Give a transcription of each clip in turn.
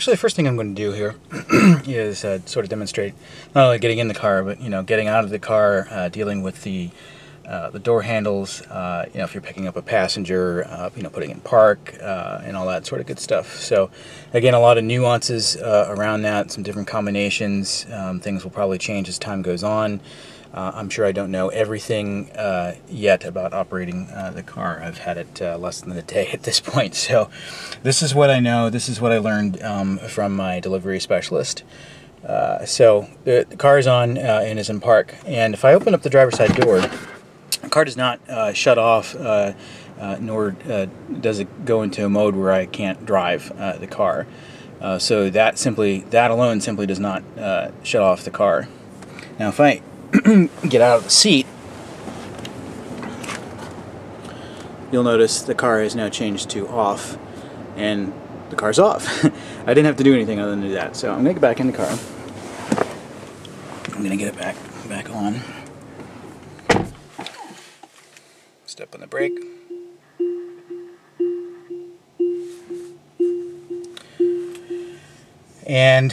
Actually, the first thing I'm going to do here is sort of demonstrate not only getting in the car, but getting out of the car, dealing with the door handles. If you're picking up a passenger, putting in park, and all that sort of good stuff. So, again, a lot of nuances around that, some different combinations. Things will probably change as time goes on. I'm sure I don't know everything yet about operating the car. I've had it less than a day at this point. So this is what I know. This is what I learned from my delivery specialist. So the car is on and is in park. And if I open up the driver's side door, the car does not shut off, nor does it go into a mode where I can't drive the car. So that alone simply does not shut off the car. Now if I get out of the seat, you'll notice the car has now changed to off, and the car's off. I didn't have to do anything other than do that. So I'm gonna get back in the car. I'm gonna get it back on. Step on the brake. And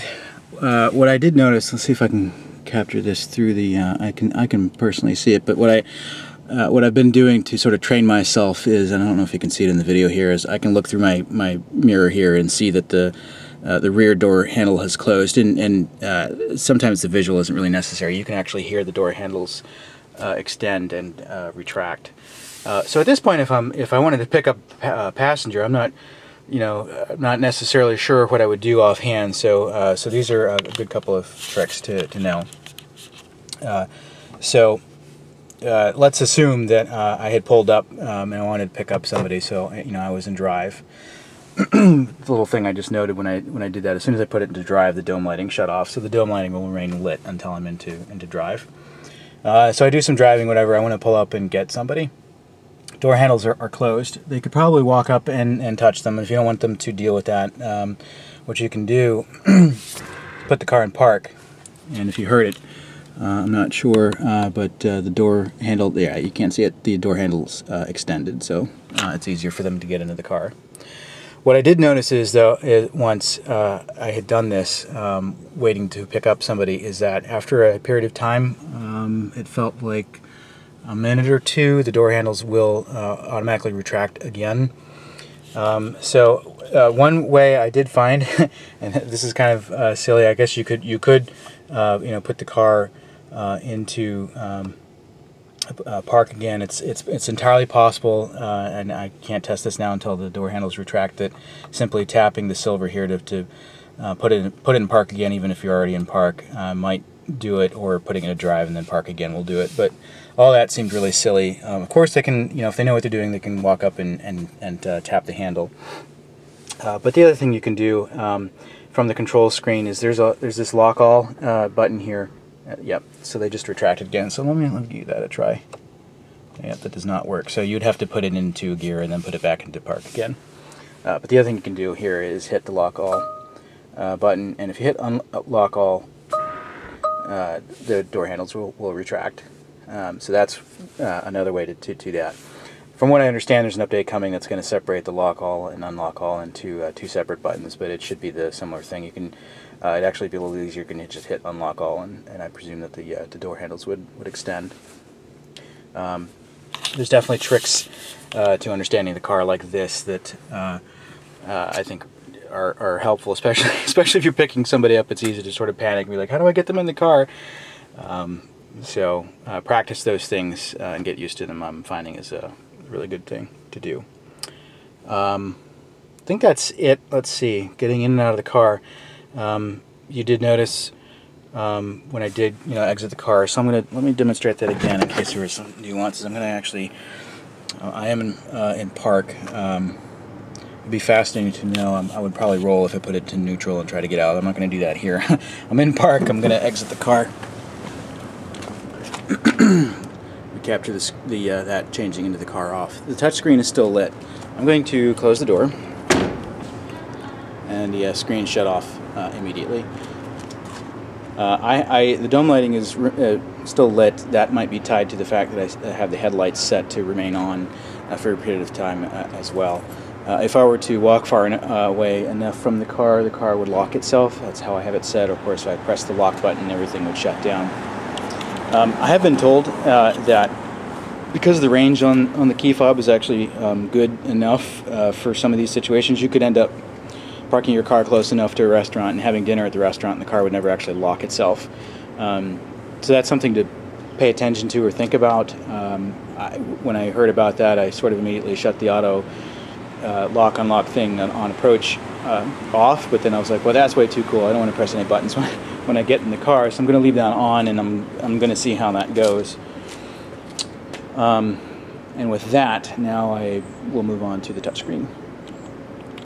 what I did notice, let's see if I can capture this through the I can personally see it, but what I've been doing to sort of train myself is, and I don't know if you can see it in the video here, is I can look through my mirror here and see that the rear door handle has closed, and sometimes the visual isn't really necessary. You can actually hear the door handles extend and retract. So at this point, if I wanted to pick up a passenger, I'm not not necessarily sure what I would do offhand, so these are a good couple of tricks to know. Let's assume that I had pulled up and I wanted to pick up somebody, so I was in drive. The little thing I just noted when I did that, as soon as I put it into drive, the dome lighting shut off, so the dome lighting will remain lit until I'm into drive. So I do some driving, whatever. I want to pull up and get somebody. Door handles are closed. They could probably walk up and touch them. If you don't want them to deal with that, what you can do, put the car in park. And if you heard it, I'm not sure, but the door handle, yeah, you can't see it. The door handle's extended, so it's easier for them to get into the car. What I did notice is, though, once I had done this, waiting to pick up somebody, is that after a period of time, it felt like a minute or two, the door handles will automatically retract again. One way I did find, and this is kind of silly, I guess you could put the car into park again. It's entirely possible, and I can't test this now until the door handles retract, that simply tapping the silver here to put it in park again, even if you're already in park, might do it, or putting it in drive and then park again will do it. But all that seemed really silly. Of course, they can, if they know what they're doing, they can walk up and tap the handle. But the other thing you can do from the control screen is there's this lock all button here. Yep. So they just retracted again. So let me give that a try. Yep, that does not work. So you'd have to put it into gear and then put it back into park again. But the other thing you can do here is hit the lock all button, and if you hit lock all, the door handles will retract. So that's another way to do that. From what I understand, there's an update coming that's going to separate the lock all and unlock all into two separate buttons, but it should be the similar thing. You can it'd actually be a little easier. You can just hit unlock all, and I presume that the door handles would extend. There's definitely tricks to understanding the car like this that I think are helpful, especially if you're picking somebody up. It's easy to sort of panic and be like, how do I get them in the car? So practice those things and get used to them, I'm finding, is a really good thing to do. I think that's it. Let's see, getting in and out of the car. You did notice when I did exit the car, so let me demonstrate that again in case there were some nuances. I'm going to actually, I am in park. It'd be fascinating to know. I would probably roll if I put it to neutral and try to get out. I'm not going to do that here. I'm in park. I'm going to exit the car. We capture that changing into the car off. The touchscreen is still lit. I'm going to close the door, and the screen shut off immediately. The dome lighting is still lit. That might be tied to the fact that I have the headlights set to remain on for a period of time as well. If I were to walk far away enough from the car would lock itself. That's how I have it set. Of course, if I press the lock button, everything would shut down. I have been told that because the range on the key fob is actually good enough for some of these situations, you could end up parking your car close enough to a restaurant and having dinner at the restaurant, and the car would never actually lock itself. So that's something to pay attention to or think about. When I heard about that, I sort of immediately shut the auto lock unlock thing on approach off, but then I was like, well, that's way too cool. I don't want to press any buttons when I get in the car, so I'm going to leave that on, and I'm going to see how that goes. And with that, now I will move on to the touchscreen.